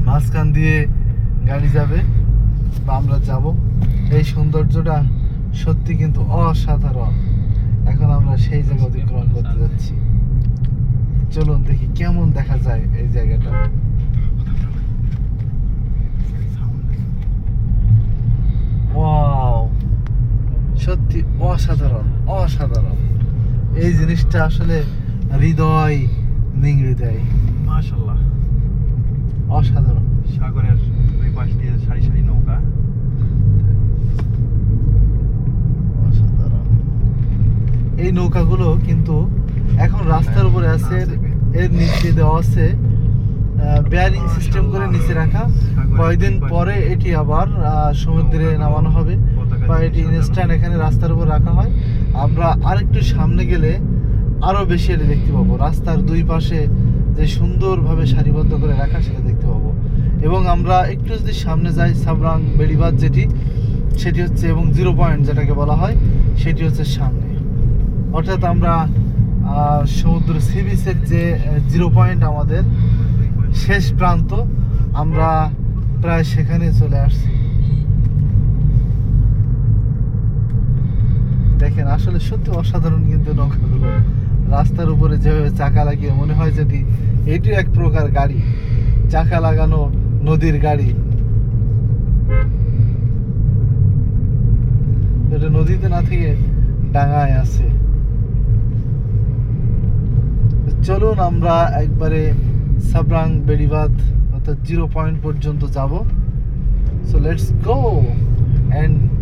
মাঝখান দিয়ে গাড়ি যাবে বা আমরা যাব। এই সৌন্দর্যটা সত্যি কিন্তু অসাধারণ। এখন আমরা সেই জায়গা অতিক্রম করতে যাচ্ছি। চলুন দেখি কেমন দেখা যায় এই জায়গাটা। ওয়াও, সত্যি অসাধারণ অসাধারণ। এই জিনিসটা আসলে হৃদয় নিংড়ে দেয়। মাশাআল্লাহ, অসাধারণ। সাগরের দুই পাশ দিয়ে সারি সারি নৌকা। অসাধারণ। এই নৌকাগুলো কিন্তু এখন রাস্তার উপরে আছে, এর নিচে দেওয়া আছে বেয়ারিং সিস্টেম করে নিচে রাখা। কয়েকদিন পরে এটি আবার সমুদ্রে নামানো হবে বা এটি ইনস্ট্যান্ট এখানে রাস্তার উপর রাখা হয়। আমরা আরেকটু সামনে গেলে আরো বেশি এটা দেখতে পাবো। রাস্তার দুই পাশে যে সুন্দরভাবে সারিবদ্ধ করে রাখা সেটা দেখতে পাবো। এবং আমরা একটু যদি সামনে যাই, সাবরাং বেড়িবাঁধ যেটি সেটি হচ্ছে, এবং 0 পয়েন্ট যেটাকে বলা হয় সেটি হচ্ছে সামনে। অর্থাৎ আমরা সমুদ্র সি বিচের যে 0 পয়েন্ট আমাদের শেষ প্রান্ত, আমরা প্রায় সেখানে চলে আসছি। দেখেন আসলে সত্যি অসাধারণ কিন্তু নৌকাগুলো রাস্তার উপরে যেভাবে চাকা লাগিয়ে মনে হয় যেটি এটি এক প্রকার গাড়ি, চাকা লাগানো নদীর গাড়ি। এটা নদীতে না থেকে ডাঙায় আছে। চলুন আমরা একবারে সাবরাং বেড়িবাঁধ অর্থাৎ 0 পয়েন্ট পর্যন্ত যাব। So let's go. অ্যান্ড